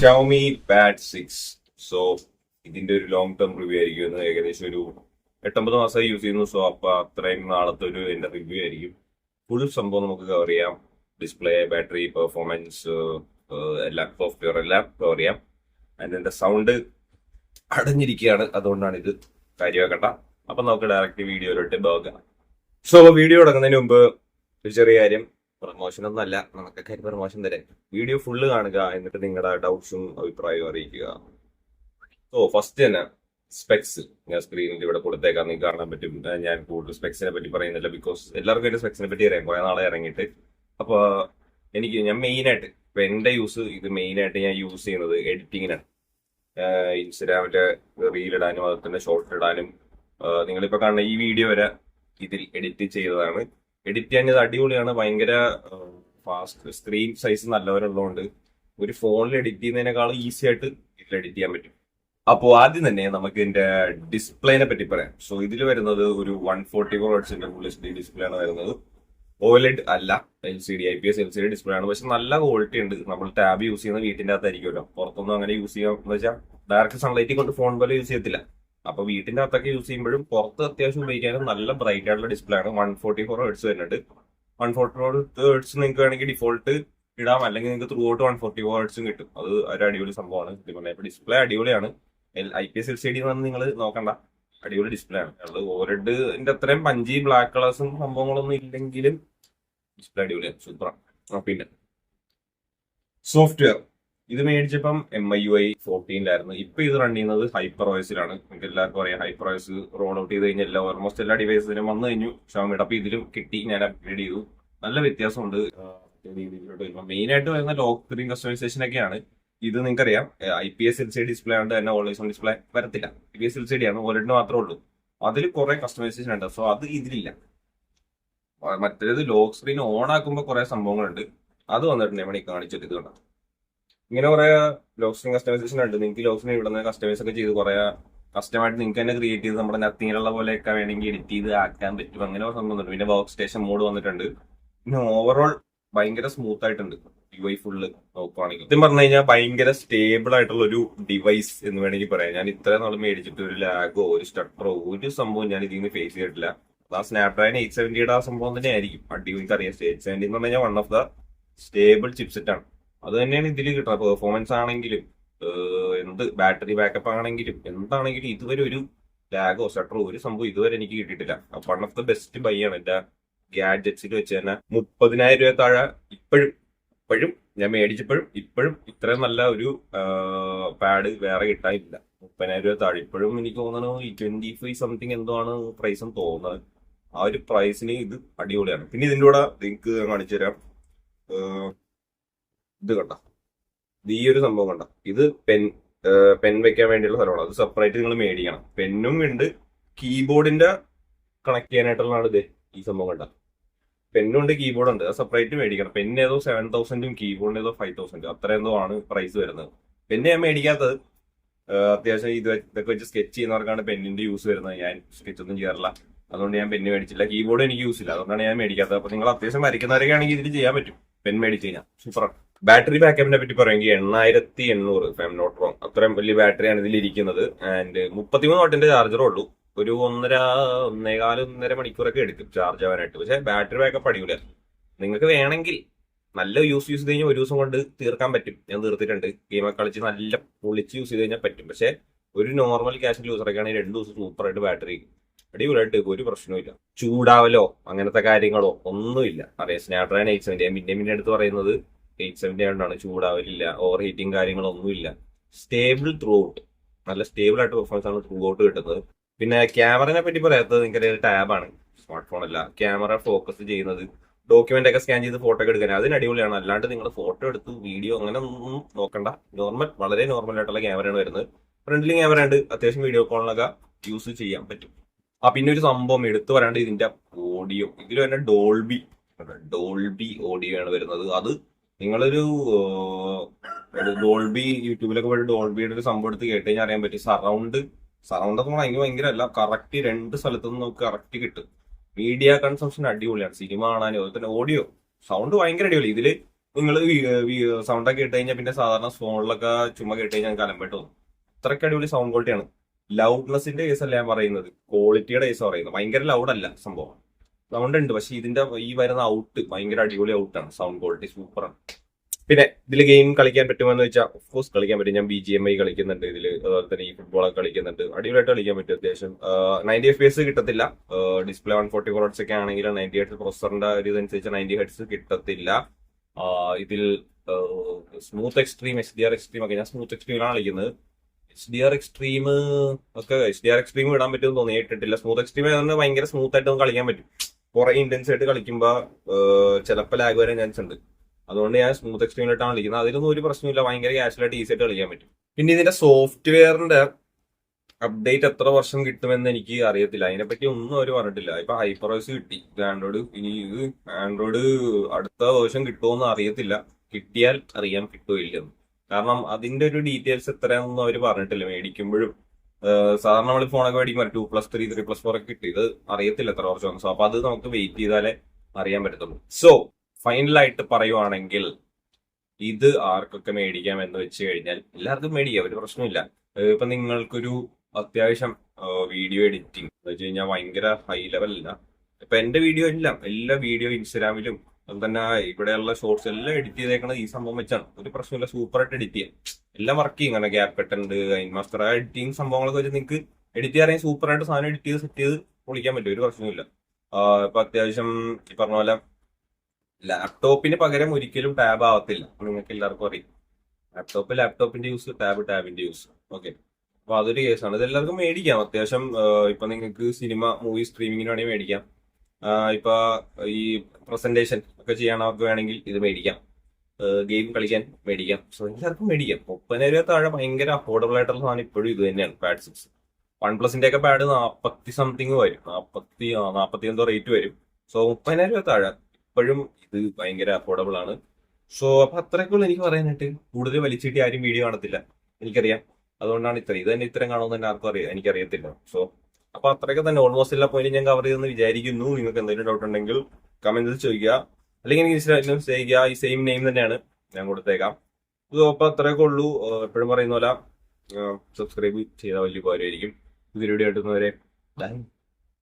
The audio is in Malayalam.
Xiaomi Pad 6. സോ ഇതിന്റെ ഒരു ലോങ് ടേം റിവ്യൂ ആയിരിക്കും. ഏകദേശം ഒരു 8-9 മാസമായി യൂസ് ചെയ്യുന്നു. സോ അപ്പൊ അത്രയും നാളത്തെ ഒരു എന്റെ റിവ്യൂ ആയിരിക്കും. ഫുൾ സംഭവം നമുക്ക് കവർ ചെയ്യാം. ഡിസ്പ്ലേ, ബാറ്ററി, പെർഫോമൻസ്, എല്ലാം സോഫ്റ്റ്വെയർ എല്ലാം കവർ ചെയ്യാം. ആൻഡ് എന്റെ സൗണ്ട് അടഞ്ഞിരിക്കുകയാണ്, അതുകൊണ്ടാണ് ഇത് കാര്യമാക്കട്ട. അപ്പൊ നമുക്ക് ഡയറക്റ്റ് വീഡിയോയിലോട്ട് പോകാം. സോ വീഡിയോ തുടങ്ങുന്നതിന് മുമ്പ് ഒരു ചെറിയ കാര്യം, പ്രൊമോഷൻ ഒന്നും അല്ല, നമുക്കൊക്കെ പ്രൊമോഷൻ തരാം. വീഡിയോ ഫുള്ള് കാണുക, എന്നിട്ട് നിങ്ങളുടെ ഡൗട്ട്സും അഭിപ്രായവും അറിയിക്കുക. സോ ഫസ്റ്റ് തന്നെ സ്പെക്സ് ഞാൻ സ്ക്രീനിൽ ഇവിടെ കൊടുത്തേക്കാം, നിങ്ങൾക്ക് കാണാൻ പറ്റും. ഞാൻ കൂടുതൽ സ്പെക്സിനെ പറ്റി പറയുന്നില്ല, ബിക്കോസ് എല്ലാവർക്കും എന്റെ സ്പെക്സിനെ പറ്റി അറിയാം, കുറെ നാളെ ഇറങ്ങിയിട്ട്. അപ്പൊ ഞാൻ മെയിനായിട്ട് ഇപ്പൊ എന്റെ യൂസ് ഇത് മെയിനായിട്ട് ഞാൻ യൂസ് ചെയ്യുന്നത് എഡിറ്റിങ്ങിനാണ്. ഇൻസ്റ്റാഗ്രാമിന്റെ റീൽ ഇടാനും അതുപോലെ തന്നെ ഷോർട്ട് ഇടാനും. നിങ്ങളിപ്പോ കാണുന്ന ഈ വീഡിയോ വരെ ഇതിൽ എഡിറ്റ് ചെയ്തതാണ്. എഡിറ്റ് ചെയ്യാൻ ഇത് അടിപൊളിയാണ്, ഭയങ്കര ഫാസ്റ്റ്. സ്ക്രീൻ സൈസ് നല്ലവരുള്ളതുകൊണ്ട് ഒരു ഫോണിൽ എഡിറ്റ് ചെയ്യുന്നതിനേക്കാളും ഈസി ആയിട്ട് ഇതിൽ എഡിറ്റ് ചെയ്യാൻ പറ്റും. അപ്പോൾ ആദ്യം തന്നെ നമുക്ക് ഇതിന്റെ ഡിസ്പ്ലേനെ പറ്റി പറയാം. സോ ഇതിൽ വരുന്നത് ഒരു 144 ഹെർട്സിന്റെ ഫുൾ HD ഡിസ്പ്ലേ ആണ് വരുന്നത്. OLED അല്ല, LCD IPS LCD ഡിസ്പ്ലേ ആണ്. പക്ഷെ നല്ല ക്വാളിറ്റി ഉണ്ട്. നമ്മൾ ടാബ് യൂസ് ചെയ്യുന്ന വീട്ടിന്റെ അകത്തായിരിക്കുമല്ലോ, പുറത്തൊന്നും അങ്ങനെ യൂസ് ചെയ്യാം എന്ന് വെച്ചാൽ ഡയറക്റ്റ് സൺലൈറ്റ് കൊണ്ട് ഫോൺ പോലെ യൂസ് ചെയ്യത്തില്ല. അപ്പൊ വീട്ടിന്റെ അകത്തൊക്കെ യൂസ് ചെയ്യുമ്പോഴും പുറത്ത് അത്യാവശ്യം ഉപയോഗിക്കാനും നല്ല ബ്രൈറ്റ് ആയിട്ടുള്ള ഡിസ്പ്ലേ ആണ്. 144 ഹെർട്സ് വരുന്നുണ്ട്. 144 ഹെർട്സ് നിങ്ങൾക്ക് വേണമെങ്കിൽ ഡിഫോൾട്ട് ഇടാം, അല്ലെങ്കിൽ നിങ്ങൾക്ക് ത്രൂ ഔട്ട് 144 ഹെർട്സും കിട്ടും. അത് ഒരു അടിപൊളി സംഭവമാണ്. ഇപ്പൊ ഡിസ്പ്ലേ അടിപൊളിയാണ്. IPS LCD എന്ന് നിങ്ങൾ നോക്കണ്ട, അടിപൊളി ഡിസ്പ്ലേ ആണ്. അത് OLEDന്റെ അത്രയും പഞ്ചി ബ്ലാക്ക് കളേഴ്സും സംഭവങ്ങളൊന്നും ഇല്ലെങ്കിലും ഡിസ്പ്ലേ അടിപൊളിയാണ്, സൂപ്പറാണ്. പിന്നെ സോഫ്റ്റ്വെയർ ഇത് മേടിച്ചപ്പം MIUI 14 ഇപ്പൊ ഇത് റൺ ചെയ്യുന്നത് HyperOS-ലാണ്. നിങ്ങൾക്ക് എല്ലാവർക്കും അറിയാം, HyperOS റോൾ ഔട്ട് ചെയ്ത് കഴിഞ്ഞാൽ ഓൾമോസ്റ്റ് എല്ലാ ഡിവൈസിനും വന്നു കഴിഞ്ഞു. ഷവമിയുടെ അപ്പൊ ഇതിലും കിട്ടി, ഞാൻ അപ്ഗ്രേഡ് ചെയ്തു. നല്ല വ്യത്യാസമുണ്ട് രീതിയിലോട്ട് വരുമ്പോൾ. മെയിൻ ആയിട്ട് വരുന്ന ലോക്ക് സ്ക്രീൻ കസ്റ്റമൈസേഷൻ ഒക്കെയാണ്. ഇത് നിങ്ങൾക്കറിയാം, IPS LCD ഡിസ്പ്ലേ ആയതുകൊണ്ട് തന്നെ ഓൾവേസ് ഓൺ ഡിസ്പ്ലേ വരത്തില്ല. IPS LCD ആണ്, OLED മാത്രമേ ഉള്ളൂ. അതിൽ കുറെ കസ്റ്റമൈസേഷൻ ഉണ്ട്. സോ അത് ഇതിലില്ല. മറ്റേത് ലോക്ക് സ്ക്രീൻ ഓൺ ആക്കുമ്പോൾ കുറെ സംഭവങ്ങളുണ്ട്. അത് വന്നിട്ടുണ്ട് ഇവിടെ കാണിച്ചിട്ട്. ഇത് കണ്ട ഇങ്ങനെ കുറെ ലോക്ക് സ്ക്രീൻ കസ്റ്റമൈസേഷൻ ഉണ്ട്. നിങ്ങൾക്ക് ലോക്ക് സ്ക്രീൻ ഇവിടെ നിന്ന് കസ്റ്റമൈസ് ഒക്കെ ചെയ്ത് കുറെ കസ്റ്റമായിട്ട് നിങ്ങൾക്ക് തന്നെ ക്രിയേറ്റ് ചെയ്ത് നമ്മുടെ നത്തിങ്ങിലുള്ള പോലെയൊക്കെ വേണമെങ്കിൽ എഡിറ്റ് ചെയ്ത് ആക്കാൻ പറ്റും. അങ്ങനെ സംഭവം. പിന്നെ വർക്ക് സ്റ്റേഷൻ മോഡ് വന്നിട്ടുണ്ട്. പിന്നെ ഓവറോൾ ഭയങ്കര സ്മൂത്ത് ആയിട്ടുണ്ട്. UI ഫുള്ള് നോക്കുവാണെങ്കിൽ സത്യം പറഞ്ഞു കഴിഞ്ഞാൽ ഭയങ്കര സ്റ്റേബിൾ ആയിട്ടുള്ള ഒരു ഡിവൈസ് എന്ന് വേണമെങ്കിൽ പറയാം. ഞാൻ ഇത്രയും നാൾ മേടിച്ചിട്ട് ഒരു ലാഗോ ഒരു സ്റ്റട്ടറോ ഒരു സംഭവം ഞാൻ ഇതിൽ നിന്ന് ഫേസ് ചെയ്തിട്ടില്ല. ആ സ്നാപ്ഡ്രാഗൺ 870 ആ സംഭവം തന്നെ ആയിരിക്കും. അടിപൊളിക്ക് അറിയാം. 870 എന്ന് പറഞ്ഞാൽ one of the stable chipset ആണ്. അത് തന്നെയാണ് ഇതിൽ കിട്ടുന്നത്. പെർഫോമൻസ് ആണെങ്കിലും എന്ത് ബാറ്ററി ബാക്കപ്പ് ആണെങ്കിലും എന്താണെങ്കിലും ഇതുവരെ ഒരു ലാഗോ സ്റ്റട്ടറോ ഒരു സംഭവം ഇതുവരെ എനിക്ക് കിട്ടിയിട്ടില്ല. One of the best bye ആണ് എന്റെ ഗാഡ്ജറ്റ്സിൽ വെച്ച് തന്നെ. 30,000 രൂപ താഴെ ഇപ്പോഴും ഞാൻ മേടിച്ചപ്പോഴും ഇപ്പോഴും ഇത്രയും നല്ല ഒരു പാഡ് വേറെ കിട്ടാനില്ല. 30,000 രൂപ താഴെ ഇപ്പോഴും എനിക്ക് തോന്നുന്നു 25 സംതിങ് എന്തോ ആണ് പ്രൈസ് എന്ന് തോന്നുന്നത്. ആ ഒരു പ്രൈസിന് ഇത് അടിപൊളിയാണ്. പിന്നെ ഇതിൻ്റെ കൂടെ നിങ്ങൾക്ക് കാണിച്ചു തരാം. ഇത് കണ്ട, ഇത് ഈ ഒരു സംഭവം കണ്ട, ഇത് പെൻ വെക്കാൻ വേണ്ടിയുള്ള സ്ഥലമാണ്. അത് സെപ്പറേറ്റ് നിങ്ങൾ മേടിക്കണം. പെന്നും ഉണ്ട്, കീബോർഡിന്റെ കണക്ട് ചെയ്യാനായിട്ടുള്ളതാണ് ഇത്. ഈ സംഭവം കണ്ട, പെന്നുണ്ട് കീബോർഡ് ഉണ്ട്. അത് സെപ്പറേറ്റ് മേടിക്കണം. പെന്ന് ഏതോ 7,000 കീബോർഡിന് ഏതോ 5,000 അത്ര എന്തോ ആണ് പ്രൈസ് വരുന്നത്. പെന്ന് ഞാൻ മേടിക്കാത്തത് അത്യാവശ്യം ഇതൊക്കെ വെച്ച് സ്കെച്ച് ചെയ്യുന്നവർക്കാണ് പെന്നിന്റെ യൂസ് വരുന്നത്. ഞാൻ സ്കെച്ച് ഒന്നും ചെയ്യാറില്ല, അതുകൊണ്ട് ഞാൻ പെന്ന് മേടിച്ചില്ല. കീബോർഡ് എനിക്ക് യൂസ് ഇല്ല, അതുകൊണ്ടാണ് ഞാൻ മേടിക്കാത്തത്. അപ്പൊ നിങ്ങൾ അത്യാവശ്യം വരയ്ക്കുന്നവരൊക്കെ ആണെങ്കിൽ ഇതിൽ ചെയ്യാൻ പറ്റും, പെൻ മേടിച്ച് കഴിഞ്ഞാൽ സൂപ്പറാണ്. ബാറ്ററി ബാക്കപ്പിനെ പറ്റി പറയുമെങ്കിൽ 8,800 if I am not wrong, അത്രയും വലിയ ബാറ്ററിയാണ് ഇതിൽ ഇരിക്കുന്നത്. ആൻഡ് 33 വാട്ടിന്റെ ചാർജറേ ഉള്ളൂ. ഒരു 1.5 മണിക്കൂറൊക്കെ എടുക്കും ചാർജ് ആവാനായിട്ട്. പക്ഷെ ബാറ്ററി ബാക്കപ്പ് അടിപൊളിയാണ്. നിങ്ങൾക്ക് വേണമെങ്കിൽ നല്ല യൂസ് ചെയ്ത് കഴിഞ്ഞാൽ ഒരു ദിവസം കൊണ്ട് തീർക്കാൻ പറ്റും. ഞാൻ തീർത്തിട്ടുണ്ട്. ഗെയിമൊക്കെ കളിച്ച് നല്ല പൊളിച്ച് യൂസ് ചെയ്ത് കഴിഞ്ഞാൽ പറ്റും. പക്ഷെ ഒരു നോർമൽ ക്യാഷ്വൽ യൂസറൊക്കെ ആണെങ്കിൽ 2 ദിവസം സൂപ്പറായിട്ട് ബാറ്ററി അടിപൊളിയായിട്ട് ഒരു പ്രശ്നവും ചൂടാവലോ അങ്ങനത്തെ കാര്യങ്ങളോ ഒന്നുമില്ല. അറിയാം, സ്നാപ്ഡ്രാഗൺ 870 പിന്നെ അടുത്ത് പറയുന്നത് 870 ആയതുകൊണ്ടാണ് ചൂടാവലില്ല, ഓവർ ഹീറ്റിംഗ് കാര്യങ്ങളൊന്നുമില്ല. സ്റ്റേബിൾ ത്രൂ ഔട്ട്, നല്ല സ്റ്റേബിൾ ആയിട്ട് പെർഫോമൻസ് ആണ് ത്രൂ ഔട്ട് കിട്ടുന്നത്. പിന്നെ ക്യാമറനെ പറ്റി പറയാത്തത് നിങ്ങൾക്കറിയാം, ടാബാണ്, സ്മാർട്ട് ഫോൺ അല്ല. ക്യാമറ ഫോക്കസ് ചെയ്യുന്നത് ഡോക്യുമെന്റ് ഒക്കെ സ്കാൻ ചെയ്ത് ഫോട്ടോ ഒക്കെ എടുക്കാൻ അതിന് അടിപൊളിയാണ്. അല്ലാണ്ട് നിങ്ങൾ ഫോട്ടോ എടുത്ത് വീഡിയോ അങ്ങനെ ഒന്നും നോക്കണ്ട. വളരെ നോർമൽ ആയിട്ടുള്ള ക്യാമറയാണ് വരുന്നത്. ഫ്രണ്ട്ലി ക്യാമറ ഉണ്ട്, അത്യാവശ്യം വീഡിയോ കോളിനൊക്കെ യൂസ് ചെയ്യാൻ പറ്റും. പിന്നെ ഒരു സംഭവം എടുത്തു വരാണ്ട് ഇതിന്റെ ഓഡിയോ. ഇതിൽ തന്നെ ഡോൾബി ഓഡിയോ ആണ് വരുന്നത്. അത് നിങ്ങളൊരു ഡോൾബി യൂട്യൂബിലൊക്കെ പോയിട്ട് ഡോൾബിയുടെ ഒരു സംഭവം എടുത്ത് കേട്ട് കഴിഞ്ഞാൽ അറിയാൻ പറ്റും. സറൗണ്ട് എന്ന് പറഞ്ഞാൽ ഭയങ്കര അല്ല, കറക്റ്റ് 2 സ്ഥലത്തു നിന്ന് നമുക്ക് കറക്റ്റ് കിട്ടും. മീഡിയ കൺസംഷൻ അടിപൊളിയാണ്. സിനിമ കാണാനും അതുപോലെ തന്നെ ഓഡിയോ സൗണ്ട് ഭയങ്കര അടിപൊളി. ഇതില് നിങ്ങൾ സൗണ്ട് ഒക്കെ ഇട്ട് കഴിഞ്ഞാൽ പിന്നെ സാധാരണ ഫോണിലൊക്കെ ചുമ്മാ കേട്ട് കഴിഞ്ഞാൽ കലമ്പായിട്ട് തോന്നും. അത്രയ്ക്ക് അടിപൊളി സൗണ്ട് ക്വാളിറ്റിയാണ്. ലൗഡ്നെസിന്റെ കേസ് അല്ല ഞാൻ പറയുന്നത്, ക്വാളിറ്റിയുടെ കേസ് പറയുന്നത്. ഭയങ്കര ലൗഡ് അല്ല സംഭവം, സൗണ്ട് ഉണ്ട്. പക്ഷെ ഇതിന്റെ ഈ വരുന്ന ഔട്ട് ഭയങ്കര അടിപൊളി ഔട്ടാണ്, സൗണ്ട് ക്വാളിറ്റി സൂപ്പറാണ്. പിന്നെ ഇതിൽ ഗെയിം കളിക്കാൻ പറ്റുമെന്ന് വെച്ചാൽ ഓഫ്കോഴ്സ് കളിക്കാൻ പറ്റും. ഞാൻ BGMI കളിക്കുന്നുണ്ട് ഇതിൽ, അതുപോലെ തന്നെ ഈ ഫുട്ബോളൊക്കെ കളിക്കുന്നുണ്ട്. അടിപൊളിയായിട്ട് കളിക്കാൻ പറ്റും. അത്യാവശ്യം 90 FPS കിട്ടത്തില്ല. ഡിസ്പ്ലേ 144 Hz ഒക്കെ ആണെങ്കിൽ 90 Hz പ്രൊസസറിന്റെ ഒരു ഇതനുസരിച്ച് 90 Hz കിട്ടത്തില്ല. ഇതിൽ സ്മൂത്ത് എക്സ്ട്രീം, HDR എക്സ്ട്രീം ഒക്കെ, ഞാൻ സ്മൂത്ത് എക്സ്ട്രീമിലാണ് കളിക്കുന്നത്. HDR എക്സ്ട്രീം ഒക്കെ, HDR എക്സ്ട്രീം ഇടാൻ പറ്റുമെന്ന് തോന്നി, ഇട്ടിട്ടില്ല. സ്മൂത്ത് എക്സ്ട്രീം ഭയങ്കര സ്മൂത്ത് ആയിട്ട് നമുക്ക് കളിക്കാൻ പറ്റും. കുറെ ഇന്റൻസ് ആയിട്ട് കളിക്കുമ്പോൾ ചിലപ്പോൾ ലാഗ് വരാൻ ചാൻസ് ഉണ്ട്. അതുകൊണ്ട് ഞാൻ സ്മൂത്ത് എക്സ്ട്രീമിലിട്ടാണ് കളിക്കുന്നത്. അതിലൊന്നും ഒരു പ്രശ്നമില്ല, ഭയങ്കര കാഷ്വലായിട്ട് ഈസി ആയിട്ട് കളിക്കാൻ പറ്റും. പിന്നെ ഇതിന്റെ സോഫ്റ്റ്വെയറിന്റെ അപ്ഡേറ്റ് എത്ര വർഷം കിട്ടുമെന്ന് എനിക്ക് അറിയത്തില്ല. അതിനെപ്പറ്റി ഒന്നും അവർ പറഞ്ഞിട്ടില്ല. ഇപ്പൊ ഹൈപ്പർവൈസ് കിട്ടി ആൻഡ്രോയിഡ്, ഇനി ഇത് ആൻഡ്രോയിഡ് അടുത്ത വേർഷൻ കിട്ടുമോന്ന് അറിയത്തില്ല. കിട്ടിയാൽ അറിയാം കിട്ടുമില്ലെന്ന്. കാരണം അതിന്റെ ഒരു ഡീറ്റെയിൽസ് എത്രയാണെന്നും അവർ പറഞ്ഞിട്ടില്ല. മേടിക്കുമ്പോഴും സാധാരണ നമ്മൾ ഫോണൊക്കെ മേടിക്കുമ്പോൾ 2+3, 3+4 ഒക്കെ കിട്ടി. ഇത് അറിയത്തില്ല എത്ര വർഷം. സോ അപ്പൊ അത് നമുക്ക് വെയിറ്റ് ചെയ്താലേ അറിയാൻ പറ്റത്തുള്ളൂ. സോ ഫൈനലായിട്ട് പറയുവാണെങ്കിൽ ഇത് ആർക്കൊക്കെ മേടിക്കാം എന്ന് വെച്ച് കഴിഞ്ഞാൽ എല്ലാവർക്കും മേടിക്കാം, ഒരു പ്രശ്നമില്ല. ഇപ്പൊ നിങ്ങൾക്കൊരു അത്യാവശ്യം വീഡിയോ എഡിറ്റിംഗ് എന്ന് വെച്ച് കഴിഞ്ഞാൽ ഭയങ്കര ഹൈ ലെവലല്ല. ഇപ്പൊ എന്റെ വീഡിയോ എല്ലാം, എല്ലാ വീഡിയോ ഇൻസ്റ്റാഗ്രാമിലും അതുപോലെ തന്നെ ഇവിടെയുള്ള ഷോർട്സ് എല്ലാം എഡിറ്റ് ചെയ്തേക്കണത് ഈ സംഭവം വെച്ചാണ്. ഒരു പ്രശ്നമില്ല, സൂപ്പറായിട്ട് എഡിറ്റ് ചെയ്യാം. എല്ലാം വർക്ക് ചെയ്യും. അങ്ങനെ ഗ്യാപ് കട്ട് ഉണ്ട്, മാസ്റ്റർ എഡിറ്റിംഗ് സംഭവങ്ങളൊക്കെ വെച്ച് നിങ്ങൾക്ക് എഡിറ്റ് ചെയ്യാൻ സൂപ്പറായിട്ട് സാധനം എഡിറ്റ് ചെയ്ത് സെറ്റ് ചെയ്ത് പൊളിക്കാൻ പറ്റും, ഒരു പ്രശ്നമില്ല. ഇപ്പൊ അത്യാവശ്യം ഈ പറഞ്ഞ പോലെ ലാപ്ടോപ്പിന് പകരം ഒരിക്കലും ടാബ് ആവത്തില്ല, നിങ്ങൾക്ക് എല്ലാവർക്കും അറിയാം. ലാപ്ടോപ്പിന്റെ യൂസ്, ടാബിന്റെ യൂസ്. ഓക്കെ, അപ്പൊ അതൊരു കേസാണ്. ഇത് എല്ലാവർക്കും മേടിക്കാം അത്യാവശ്യം. ഇപ്പൊ നിങ്ങൾക്ക് സിനിമ, മൂവി സ്ട്രീമിങ്ങിന് വേണമെങ്കിൽ മേടിക്കാം. ഇപ്പൊ ഈ പ്രസന്റേഷൻ ഒക്കെ ചെയ്യാനവർക്ക് വേണമെങ്കിൽ ഇത് മേടിക്കാം. ഗെയിം കളിക്കാൻ മേടിക്കാം. സോ എല്ലാവർക്കും മേടിക്കാം. 30,000 രൂപ താഴെ ഭയങ്കര അഫോർഡബിൾ ആയിട്ടുള്ള സാധനം ഇപ്പോഴും ഇത് തന്നെയാണ്. പാഡ് 6 OnePlus ഒക്കെ പാഡ് 40 സംതിങ് വരും, 40 എന്തോ റേറ്റ് വരും. സോ 30,000 രൂപ താഴെ ഇപ്പോഴും ഇത് ഭയങ്കര അഫോർഡബിൾ ആണ്. സോ അപ്പൊ അത്രയ്ക്കുള്ള എനിക്ക് പറയാനായിട്ട്. കൂടുതൽ വലിച്ചിട്ട് ആരും വീഡിയോ കാണത്തില്ല, എനിക്കറിയാം. അതുകൊണ്ടാണ് ഇത്രയും. ഇത് തന്നെ ഇത്രയും കാണുമെന്ന് തന്നെ ആർക്കും അറിയാം, എനിക്കറിയത്തില്ല. സോ അപ്പൊ അത്രയൊക്കെ തന്നെ ഓൾമോസ്റ്റ് എല്ലാ പോയിന്റും ഞാൻ കവർ ചെയ്തെന്ന് വിചാരിക്കുന്നു. നിങ്ങൾക്ക് എന്തെങ്കിലും ഡൗട്ട് ഉണ്ടെങ്കിൽ കമന്റിൽ ചോദിക്കുക, അല്ലെങ്കിൽ എനിക്ക് ഇൻസ്റ്റാഗ്രാമിലും ചെയ്യുക. ഈ സെയിം നെയിം തന്നെയാണ്, ഞാൻ കൊടുത്തേക്കാം. സോ അപ്പൊ അത്രയൊക്കെ ഉള്ളൂ. എപ്പോഴും പറയുന്ന പോലെ സബ്സ്ക്രൈബ് ചെയ്താൽ വലിയ ഉപകാരമായിരിക്കും. ഇതിലൂടെ ആയിട്ടുന്നവരെ ബൈ.